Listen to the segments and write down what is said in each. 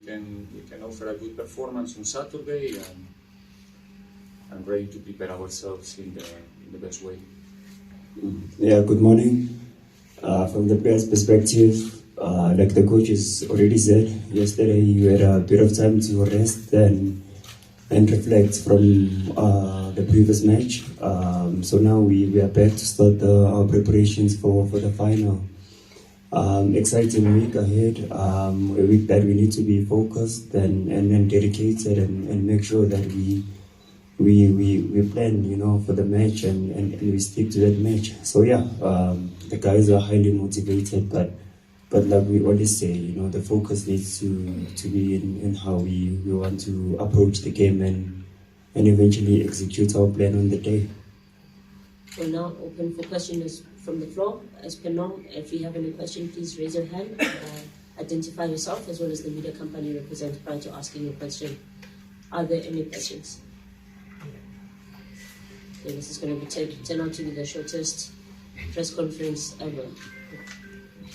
can offer a good performance on Saturday and ready to prepare ourselves in the best way. Yeah, good morning. From the players' perspective, like the coaches already said yesterday, you had a bit of time to rest and reflect from the previous match. So now we are back to start our preparations for the final. Exciting week ahead, a week that we need to be focused and dedicated and make sure that we plan, for the match and we stick to that match. So yeah, the guys are highly motivated, but like we always say, the focus needs to be in how we want to approach the game and eventually execute our plan on the day. We're now open for questions from the floor. As per norm, if you have any question, please raise your hand, identify yourself as well as the media company you represent prior to asking your question. Are there any questions? Okay, this is going to turn out to be the shortest press conference ever.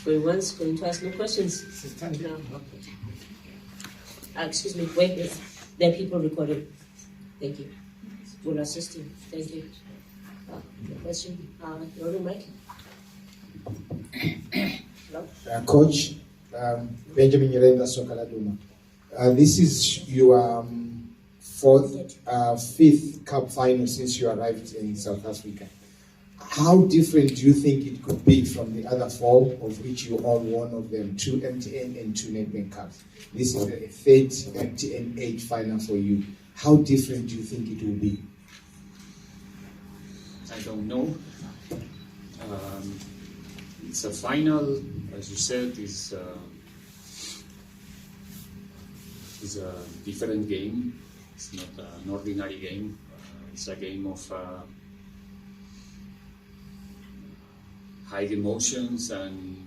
Going once, going twice, no questions. No. Excuse me, wait, there are people recording. Thank you. We'll assist you. Thank you. Question? Your mic. Hello? Coach, Benjamin Yerenda Sokaladuma. This is your fifth cup final since you arrived in South Africa. How different do you think it could be from the other four, of which you all won of them, 2 MTN and 2 Nedbank Cups? This is the third MTN8 Final for you. How different do you think it will be? I don't know. It's a final, as you said, is a different game. It's not an ordinary game. It's a game of high emotions and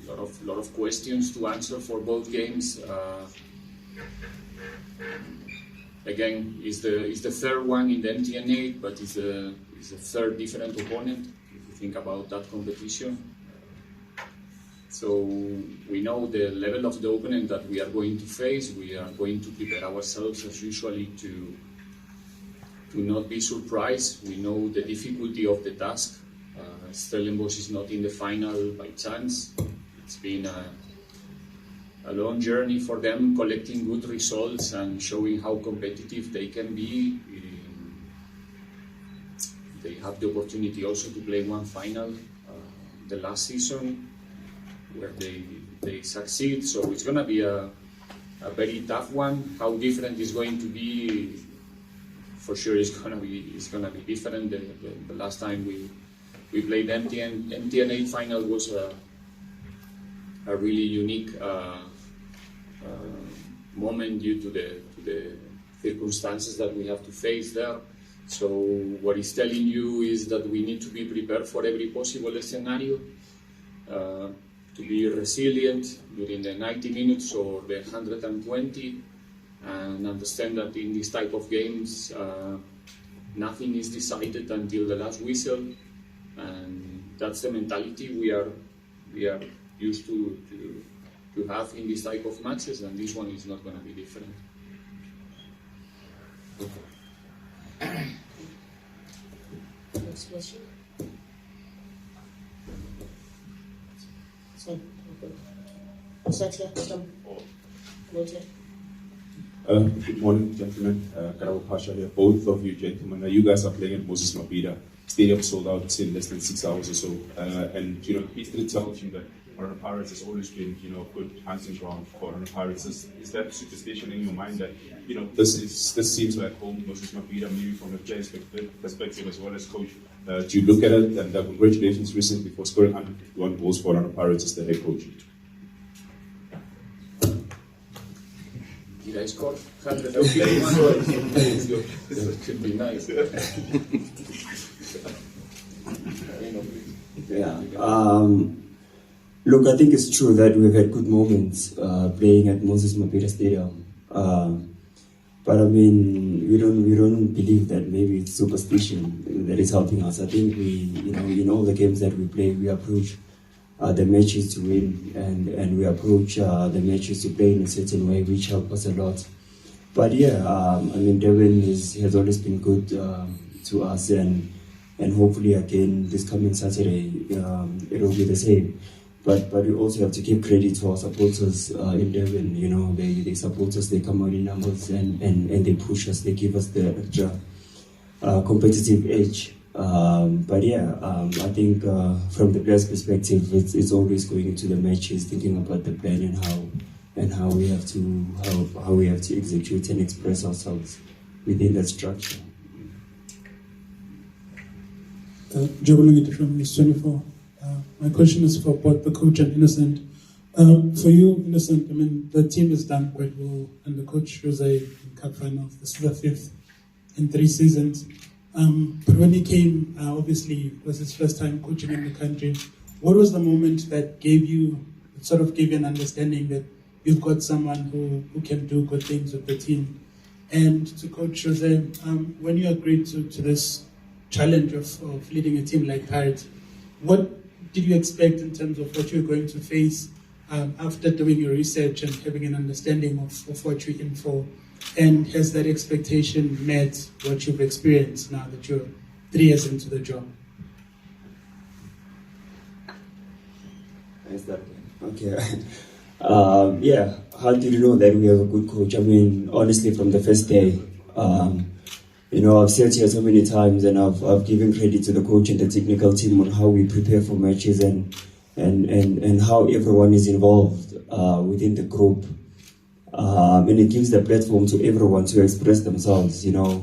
a lot of questions to answer for both games. Again, it's the third one in the MTN8, but it's a third different opponent if you think about that competition. So we know the level of the opponent that we are going to face. We are going to prepare ourselves as usually to not be surprised. We know the difficulty of the task. Stellenbosch is not in the final by chance. It's been a long journey for them, collecting good results and showing how competitive they can be. They have the opportunity also to play one final the last season where they succeed. So it's going to be a very tough one. How different it's going to be, for sure, it's going to be different. The last time we played MTN8 Final was a really unique moment due to the circumstances that we have to face there. So what it's telling you is that we need to be prepared for every possible scenario, to be resilient during the 90 minutes or the 120, and understand that in this type of games, nothing is decided until the last whistle, and that's the mentality we are used to have in this type of matches, and this one is not going to be different. Next question. So, Satya from Motor. Good morning, gentlemen. Karabo Pasha here. Both of you gentlemen, you guys are playing at Moses Mabhida. Stadium sold out in less than 6 hours or so. And history tells you that Orlando Pirates has always been, good hunting ground for Orlando Pirates. Is that superstition in your mind that, this seems like home Moses Mabhida, maybe from a player's perspective as well as coach? Do you look at it? And congratulations recently for scoring 151 goals for Orlando Pirates as the head coach. Did I score 151 goals? That could be nice. Yeah. Look, I think it's true that we've had good moments playing at Moses Mabhida Stadium. But I mean, we don't believe that maybe it's superstition that is helping us. I think we, in all the games that we play, we approach the matches to win, and we approach the matches to play in a certain way, which help us a lot. But yeah, I mean, Devon has always been good to us, and hopefully again this coming Saturday it will be the same. But we also have to give credit to our supporters in Devon. You know, they support us, they come out in numbers, and they push us, they give us the extra competitive edge. But yeah, I think from the players' perspective, it's always going into the matches, thinking about the plan and how we have to execute and express ourselves within that structure. Joe Lungit from News 24. My question is for both the coach and Innocent. For you, Innocent, I mean, the team has done quite well, and the coach was in Cup Finals. This is the 5th in 3 seasons. But when he came, obviously, it was his first time coaching in the country. What was the moment that gave you an understanding that you've got someone who can do good things with the team? And to Coach Jose, when you agreed to this challenge of leading a team like Pirates, what did you expect in terms of what you're going to face after doing your research and having an understanding of what you're in for? And has that expectation met what you've experienced now that you're 3 years into the job? Okay. Yeah, how did you know that we have a good coach? I mean, honestly, from the first day, you know, I've said here so many times, and I've given credit to the coach and the technical team on how we prepare for matches and how everyone is involved within the group. And it gives the platform to everyone to express themselves. You know,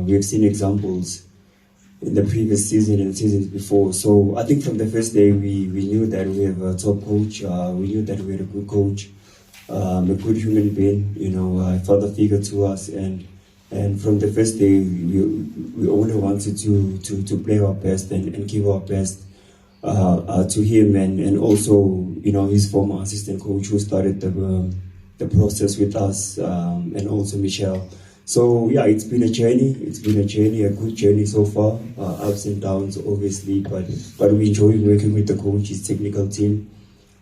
we've seen examples in the previous season and seasons before. So I think from the first day we knew that we have a top coach. We knew that we had a good coach, a good human being. You know, a father figure to us, and from the first day we only wanted to play our best and give our best to him and also, you know, his former assistant coach who started the process with us, and also Michelle. So yeah, it's been a journey, a good journey so far, ups and downs obviously, but we enjoy working with the coach, his technical team.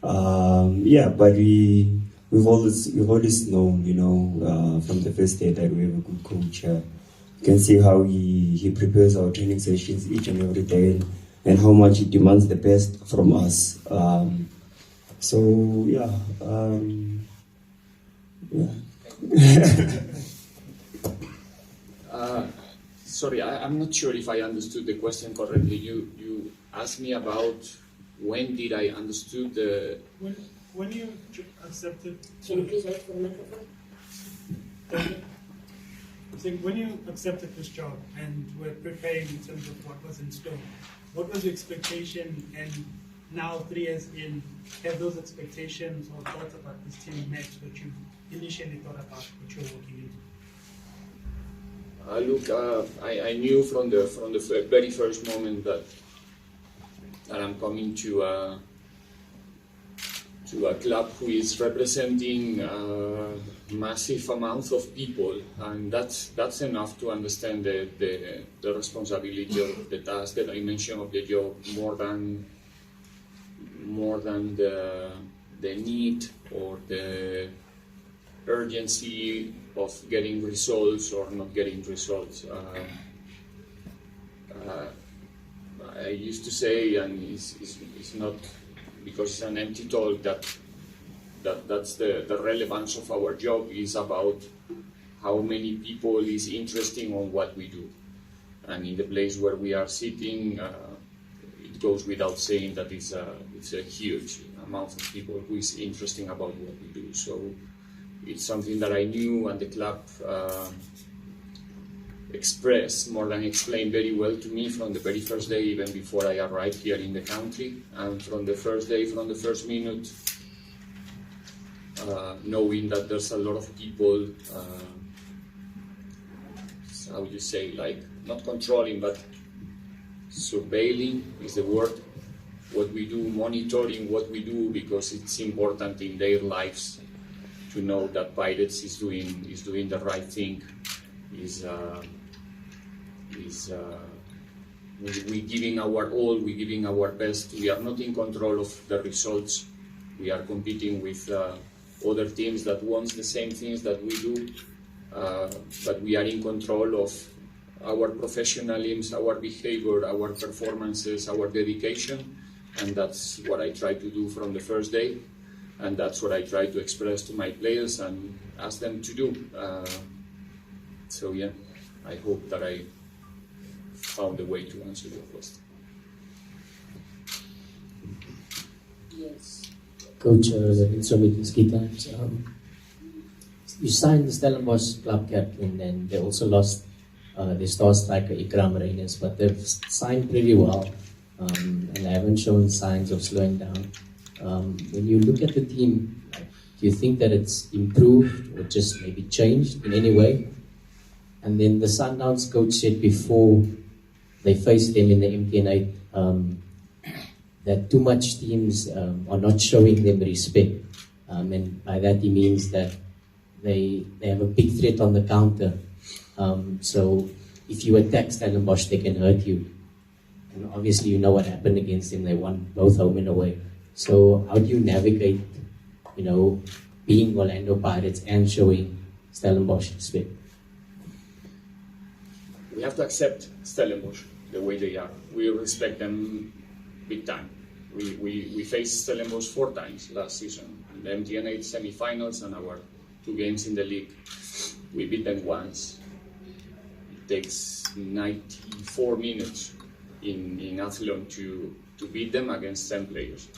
Yeah, but we've always known, you know, from the first day that we have a good coach. You can see how he prepares our training sessions each and every day, and how much he demands the best from us. So yeah. Sorry, I'm not sure if I understood the question correctly. You asked me about when did I understood the... When you accepted... Can you please wait for the microphone? I think when you accepted this job and were preparing in terms of what was in store, what was your expectation? And now 3 years in, have those expectations or thoughts about this team met what you initially thought about what you're working into? Look, I knew from the very first moment that I'm coming to a club who is representing massive amounts of people, and that's enough to understand the responsibility of the task, the dimension of the job, more than the need or the urgency of getting results or not getting results. I used to say, and it's not because it's an empty talk, that's the relevance of our job is about how many people is interesting on what we do. And in the place where we are sitting, it goes without saying that it's a huge amount of people who is interesting about what we do. So it's something that I knew, and the club expressed more than explained very well to me from the very first day, even before I arrived here in the country. And from the first day, from the first minute, knowing that there's a lot of people, how would you say, like, not controlling, but surveilling is the word, what we do, monitoring what we do, because it's important in their lives to know that Pirates is doing the right thing, is we're giving our all, we're giving our best. We are not in control of the results. We are competing with other teams that want the same things that we do, but we are in control of our professionalism, our behavior, our performances, our dedication, and that's what I try to do from the first day, and that's what I try to express to my players and ask them to do. So yeah, I hope that I found a way to answer your question. Yes. Coach, you signed the Stellenbosch club captain, and they also lost their star striker Ikram Reynolds, but they've signed pretty well, and they haven't shown signs of slowing down. When you look at the team, do you think that it's improved or just maybe changed in any way? And then the Sundowns coach said before they faced them in the MTN8 that too much teams are not showing them respect, and by that he means that they have a big threat on the counter. So if you attack Stellenbosch, they can hurt you. And obviously you know what happened against them. They won both home and away. So how do you navigate, being Orlando Pirates and showing Stellenbosch respect? We have to accept Stellenbosch the way they are. We respect them big time. We faced Stellenbosch 4 times last season, in the MTN8 semi-finals and our 2 games in the league. We beat them once. It takes 94 minutes in Athlone to beat them against 10 players.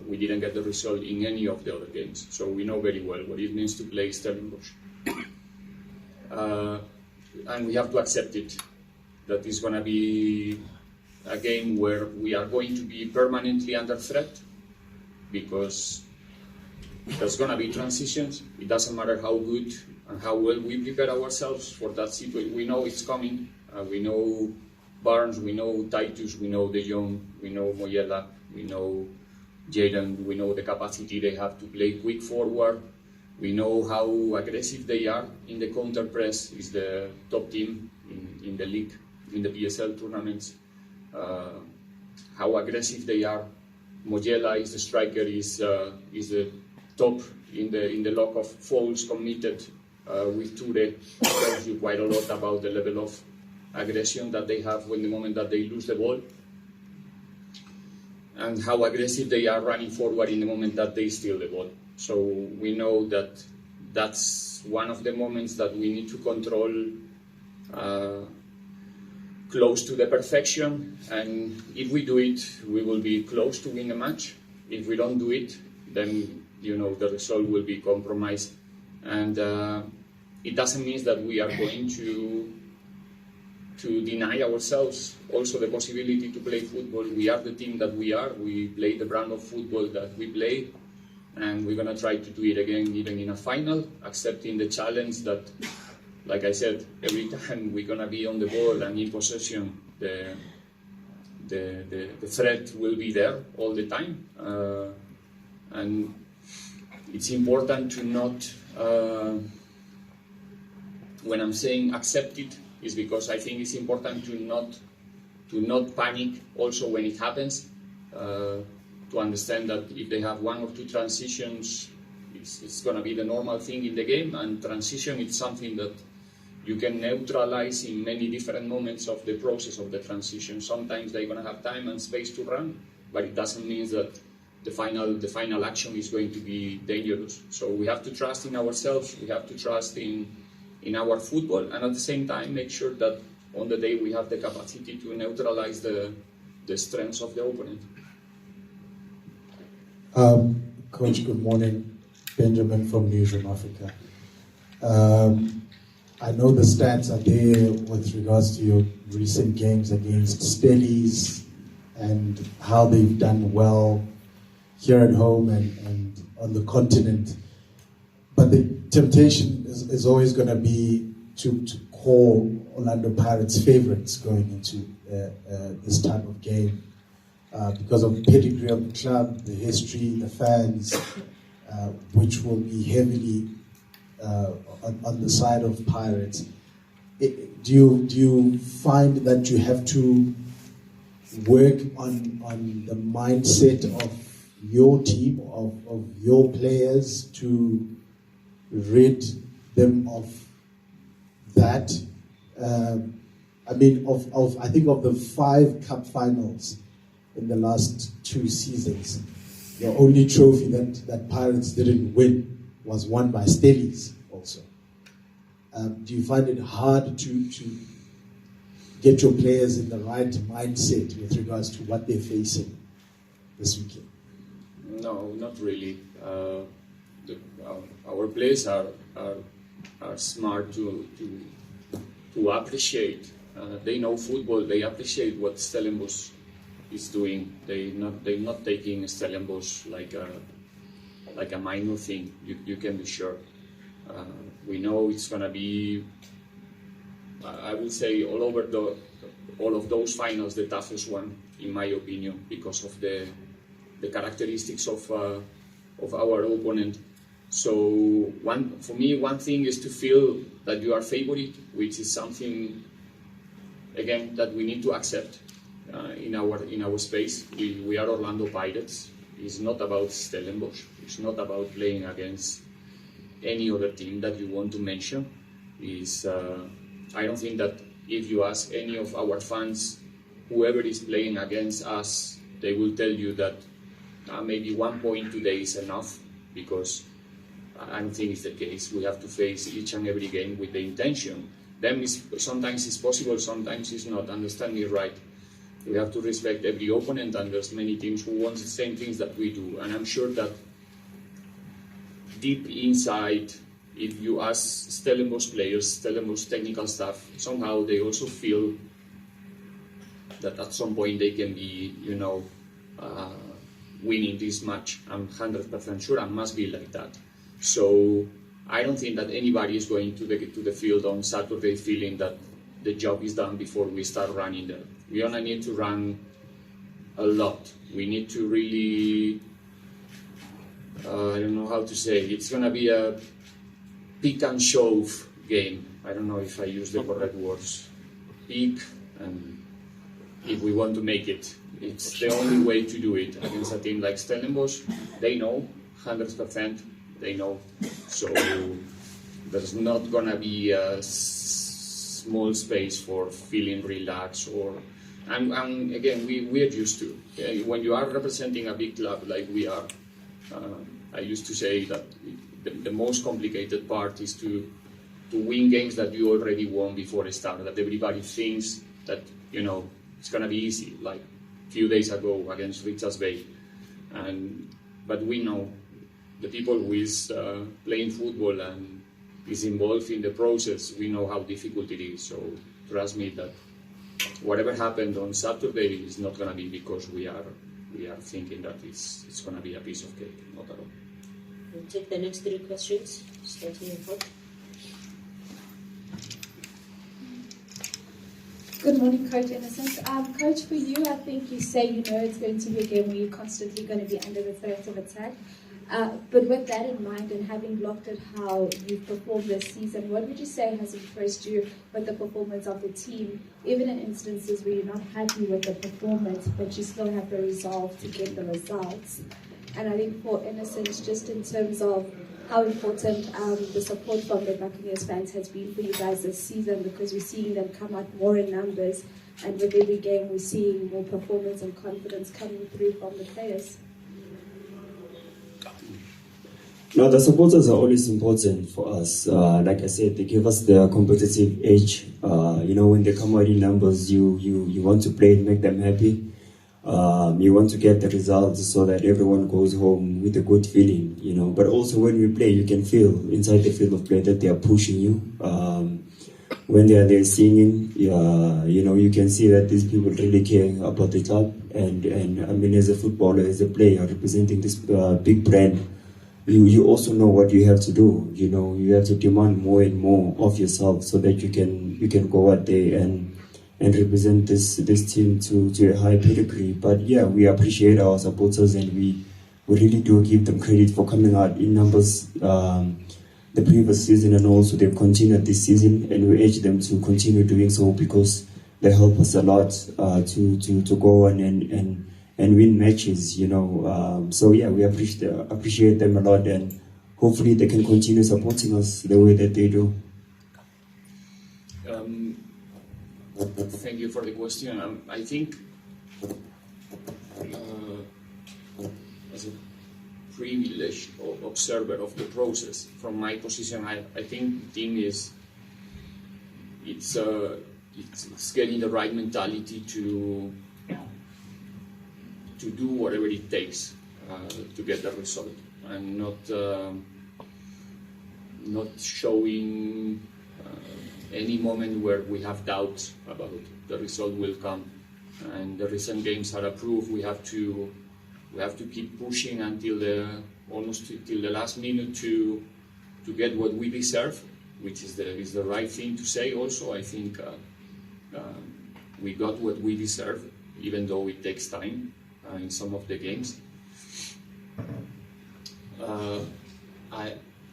We didn't get the result in any of the other games, so we know very well what it means to play Stellenbosch. And we have to accept it, that it's going to be a game where we are going to be permanently under threat, because there's going to be transitions. It doesn't matter how good and how well we prepare ourselves for that situation. We know it's coming. We know Barnes, we know Titus, we know De Jong, we know Moyela, we know Jaden, we know the capacity they have to play quick forward. We know how aggressive they are in the counter press. Is the top team in the league, in the PSL tournaments. How aggressive they are. Moyela is the striker, is the top in the log of fouls committed with Toure. Tells you quite a lot about the level of aggression that they have when the moment that they lose the ball, and how aggressive they are running forward in the moment that they steal the ball. So we know that that's one of the moments that we need to control close to the perfection, and if we do it, we will be close to win the match. If we don't do it, then the result will be compromised. And it doesn't mean that we are going to deny ourselves also the possibility to play football. We are the team that we are. We play the brand of football that we play, and we're going to try to do it again, even in a final, accepting the challenge that, like I said, every time we're going to be on the ball and in possession, the threat will be there all the time. And it's important to not, when I'm saying accept it, is because I think it's important to not panic also when it happens, to understand that if they have 1 or 2 transitions, it's going to be the normal thing in the game, and transition is something that you can neutralize in many different moments of the process of the transition. Sometimes they're going to have time and space to run, but it doesn't mean that the final action is going to be dangerous. So we have to trust in ourselves, we have to trust in our football, and at the same time make sure that on the day we have the capacity to neutralize the strengths of the opponent. Coach, good morning. Benjamin from Newsroom Africa. I know the stats are there with regards to your recent games against Stellies and how they've done well here at home and on the continent. But the temptation is always going to be to call Orlando Pirates favorites going into this type of game because of the pedigree of the club, the history, the fans, which will be heavily on the side of Pirates. do you find that you have to work on the mindset of your team, of your players, to rid them of that? I mean, I think of the 5 cup finals in the last 2 seasons, the only trophy that Pirates didn't win was won by Stellies also. Do you find it hard to get your players in the right mindset with regards to what they're facing this weekend? No, not really. Our players are smart to appreciate. They know football. They appreciate what Stellenbosch is doing. They're not taking Stellenbosch like a minor thing. You can be sure. We know it's gonna be, I would say, all of those finals, the toughest one, in my opinion, because of the characteristics of our opponent. So for me, one thing is to feel that you are favorite, which is something, again, that we need to accept in our space. We are Orlando Pirates. It's not about Stellenbosch. It's not about playing against any other team that you want to mention. I don't think that if you ask any of our fans, whoever is playing against us, they will tell you that maybe 1 point today is enough, because I don't think it's the case. We have to face each and every game with the intention. Then sometimes it's possible, sometimes it's not. Understand me right. We have to respect every opponent, and there's many teams who want the same things that we do. And I'm sure that deep inside, if you ask Stellenbosch players, Stellenbosch technical staff, somehow they also feel that at some point they can be, winning this match. I'm 100% sure, and must be like that. So I don't think that anybody is going to the field on Saturday feeling that the job is done before we start running there. We're gonna need to run a lot. We need to really, I don't know how to say, it's gonna be a pick and shove game. I don't know if I use the correct words. Pick, and if we want to make it, it's the only way to do it against a team like Stellenbosch. They know, 100%, they know. So there's not gonna be a small space for feeling relaxed and again, we're used to. When you are representing a big club like we are, I used to say that the most complicated part is to win games that you already won before it started, that everybody thinks that, it's gonna be easy, like a few days ago against Richards Bay. But we know the people who is playing football and is involved in the process, we know how difficult it is. So trust me that whatever happened on Saturday is not going to be because we are thinking that it's going to be a piece of cake. Not at all. We'll take the next 3 questions, starting in front. Good morning, Coach Innocent. Coach, for you, I think you say it's going to be a game where you're constantly going to be under the threat of attack. But with that in mind, and having looked at how you've performed this season, what would you say has impressed you with the performance of the team, even in instances where you're not happy with the performance, but you still have the resolve to get the results? And I think for Innocent, just in terms of how important the support from the Buccaneers fans has been for you guys this season, because we're seeing them come out more in numbers, and with every game we're seeing more performance and confidence coming through from the players. No, the supporters are always important for us. Like I said, they give us the competitive edge. When they come out in numbers, you want to play and make them happy. You want to get the results so that everyone goes home with a good feeling, But also when we play, you can feel inside the field of play that they are pushing you. When they are there singing, you can see that these people really care about the club. And I mean, as a footballer, as a player representing this big brand, you also know what you have to do. You have to demand more and more of yourself so that you can go out there and represent this team to a high pedigree. But yeah, we appreciate our supporters, and we really do give them credit for coming out in numbers the previous season, and also they've continued this season, and we urge them to continue doing so because they help us a lot to go on and win matches, you know. So yeah, we appreciate them a lot, and hopefully they can continue supporting us the way that they do. Thank you for the question. I think as a privileged observer of the process, from my position, I think the team is getting the right mentality to do whatever it takes to get the result, and not showing any moment where we have doubts about the result will come. And the recent games are a proof. We have to keep pushing until almost till the last minute to get what we deserve, which is the right thing to say. Also, I think we got what we deserve, even though it takes time in some of the games.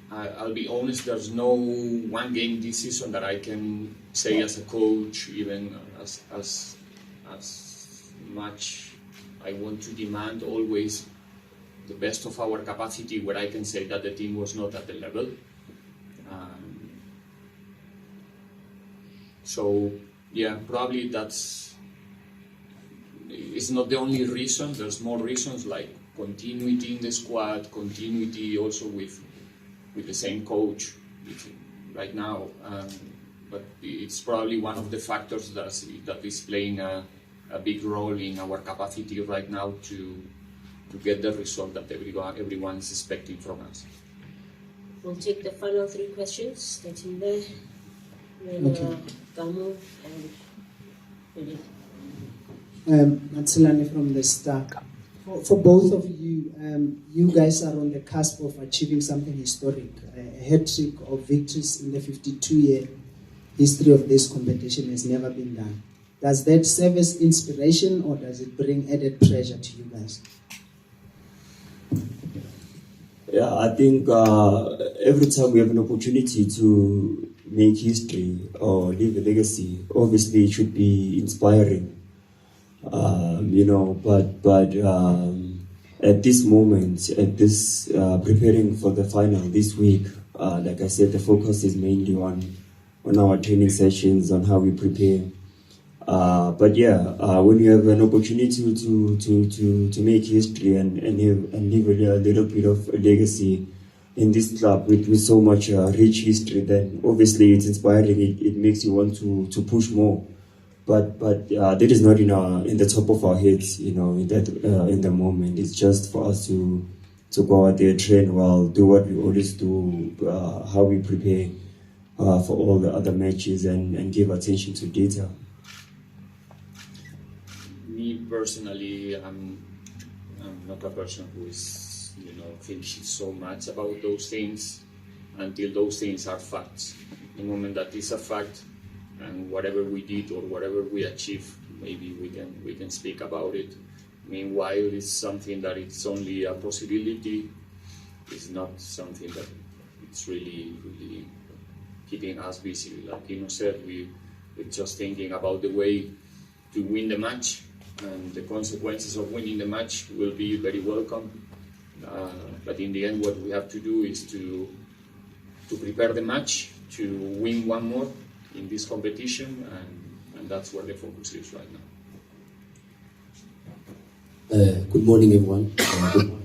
I'll be honest, there's no one game this season that I can say as a coach, even as much I want to demand always the best of our capacity, where I can say that the team was not at the level. So yeah, probably it's not the only reason. There's more reasons, like continuity in the squad, continuity also with the same coach right now, but it's probably one of the factors that is playing a big role in our capacity right now to get the result that everyone is expecting from us. We'll take the final 3 questions. That's in there. Gamu and Philip. Matsilani from the Star. For both of you, you guys are on the cusp of achieving something historic, a hat-trick of victories in the 52-year history of this competition has never been done. Does that serve as inspiration, or does it bring added pressure to you guys? Yeah, I think every time we have an opportunity to make history or leave a legacy, obviously it should be inspiring. You know, but at this moment, preparing for the final this week, like I said, the focus is mainly on our training sessions, on how we prepare. But yeah, when you have an opportunity to make history and leave a little bit of a legacy in this club with so much rich history, then obviously it's inspiring. It makes you want to push more. But that is not in the top of our heads, you know, in the moment. It's just for us to go out there, train well, do what we always do, how we prepare for all the other matches, and give attention to detail. Me personally, I'm not a person who is, thinking so much about those things until those things are facts. The moment that is a fact, and whatever we did or whatever we achieve, maybe we can speak about it. Meanwhile, it's something that it's only a possibility. It's not something that it's really keeping us busy. Like Tino said, we're just thinking about the way to win the match, and the consequences of winning the match will be very welcome. But in the end, what we have to do is to prepare the match, to win one more in this competition, and that's where the focus is right now. Good morning, everyone.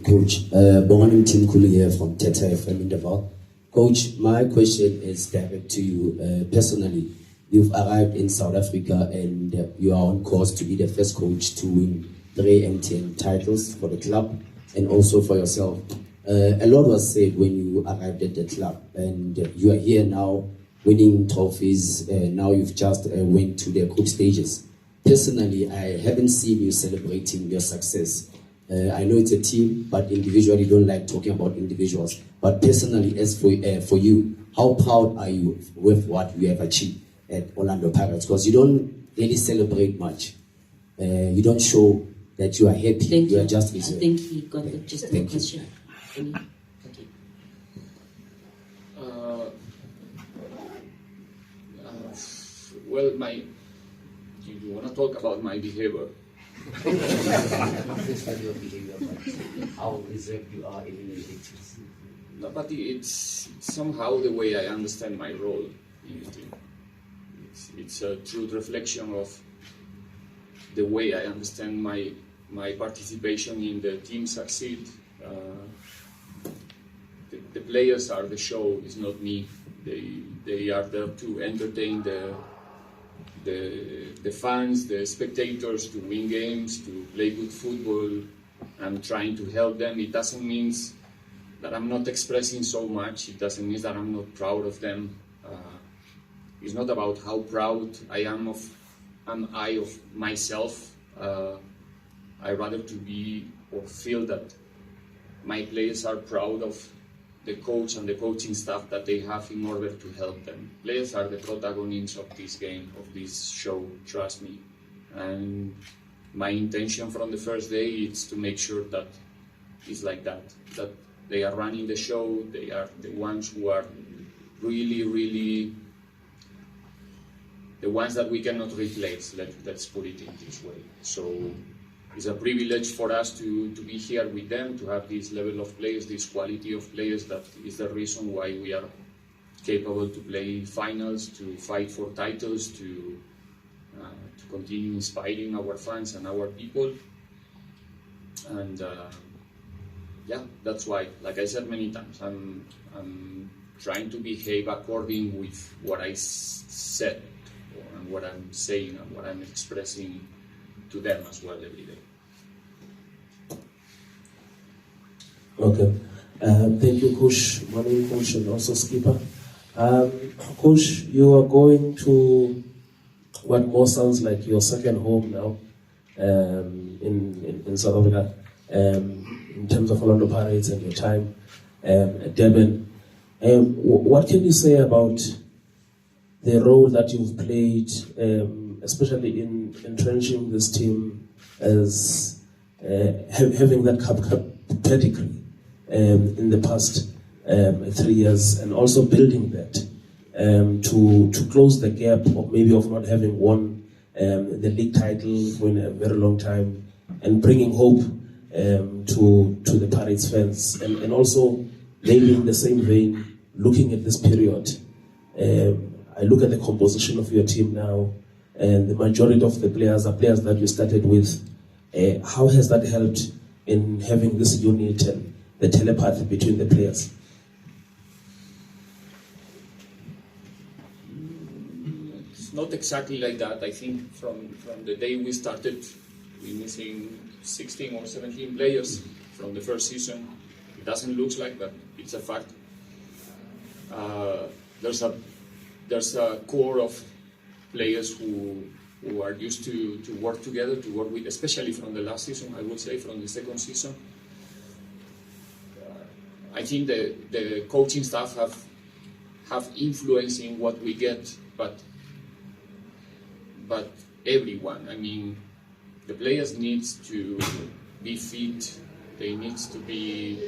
Coach. Bonganim Tim Kulu here from Teta FM in Davao. Coach, my question is direct to you personally. You've arrived in South Africa and you are on course to be the first coach to win 3 MTN titles for the club and also for yourself. A lot was said when you arrived at the club, and you are here now winning trophies. Now you've just went to the group stages. Personally, I haven't seen you celebrating your success. I know it's a team, but individually don't like talking about individuals. But personally, as for you, how proud are you with what you have achieved at Orlando Pirates? Because you don't really celebrate much. You don't show that you are happy. You are just reserved. I think he got the gist of the question. Well, you want to talk about my behavior? Not necessarily your behavior, but how reserved you are even in victories. No, but it's somehow the way I understand my role in the team. It's a true reflection of the way I understand my participation in the team succeed. The players are the show, it's not me. They are there to entertain the fans, the spectators, to win games, to play good football. I'm trying to help them. It doesn't mean that I'm not expressing so much. It doesn't mean that I'm not proud of them. It's not about how proud I am of myself. I rather to be or feel that my players are proud of the coach and the coaching staff that they have in order to help them. Players are the protagonists of this game, of this show, trust me. And my intention from the first day is to make sure that it's like that they are running the show, they are the ones who are really, really the ones that we cannot replace, let's put it in this way. So it's a privilege for us to be here with them, to have this level of players, this quality of players. That is the reason why we are capable to play finals, to fight for titles, to continue inspiring our fans and our people. And yeah, that's why, like I said many times, I'm trying to behave according with what I said and what I'm saying and what I'm expressing to them as well every day. Okay. Thank you, Coach. Morning, Coach, and also Skipper. Coach, you are going to what more sounds like your second home now in South Africa, in terms of Orlando Pirates and your time at Durban. What can you say about the role that you've played, especially in entrenching this team as having that cup pedigree in the past 3 years, and also building that to close the gap of maybe of not having won the league title for a very long time, and bringing hope to the Pirates fans, and also maybe in the same vein, looking at this period. I look at the composition of your team now, and the majority of the players are players that you started with. How has that helped in having this unit and the telepathy between the players? It's not exactly like that. I think from the day we started, we're missing 16 or 17 players from the first season. It doesn't look like that. It's a fact. There's a core of players who are used to work together, to work with, especially from the last season, I would say, from the second season. I think the coaching staff have influence in what we get, but everyone, I mean, the players need to be fit, they need to be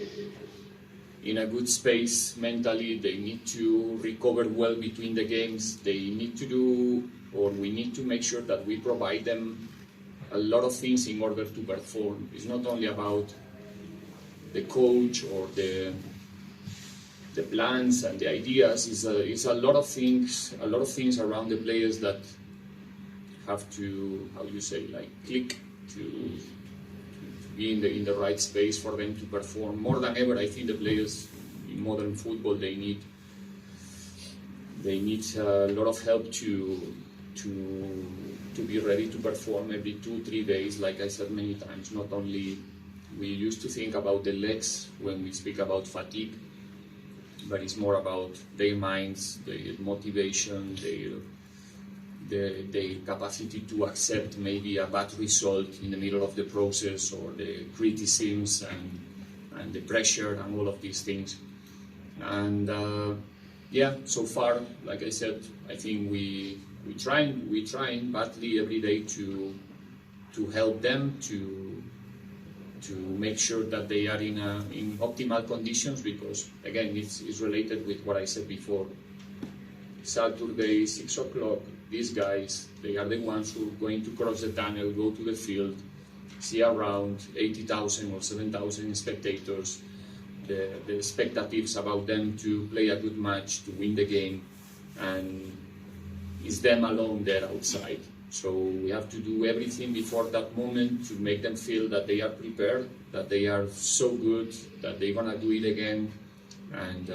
in a good space mentally, they need to recover well between the games, they need to do, or we need to make sure that we provide them a lot of things in order to perform. It's not only about the coach or the plans and the ideas. It's a lot of things around the players that have to, how you say, like click to be in the right space for them to perform. More than ever, I think the players in modern football, they need a lot of help to be ready to perform every 2-3 days. Like I said many times, not only we used to think about the legs when we speak about fatigue, but it's more about their minds, their motivation, their capacity to accept maybe a bad result in the middle of the process, or the criticisms and the pressure and all of these things. And yeah, so far, like I said, I think we trying badly every day to help them to make sure that they are in optimal conditions, because again, it's related with what I said before. Saturday, 6 o'clock, these guys, they are the ones who are going to cross the tunnel, go to the field, see around 80,000 or 7,000 spectators, the expectations about them to play a good match, to win the game, and it's them alone there outside. So we have to do everything before that moment to make them feel that they are prepared, that they are so good, that they're gonna do it again, and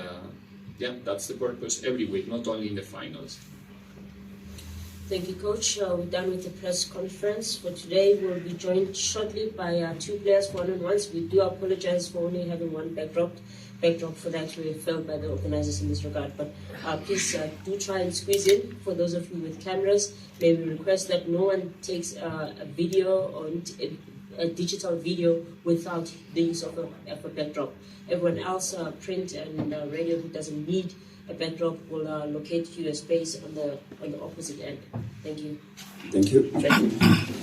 yeah, that's the purpose every week, not only in the finals. Thank you, Coach. We're done with the press conference for today. We'll be joined shortly by 2 players one-on-ones. We do apologize for only having one backdrop for that. We were failed by the organizers in this regard. But please do try and squeeze in. For those of you with cameras, may we request that no one takes a video or a digital video without the use of a backdrop. Everyone else, print and radio, who doesn't need a backdrop, will locate you a space on the opposite end. Thank you. Thank you. Thank you.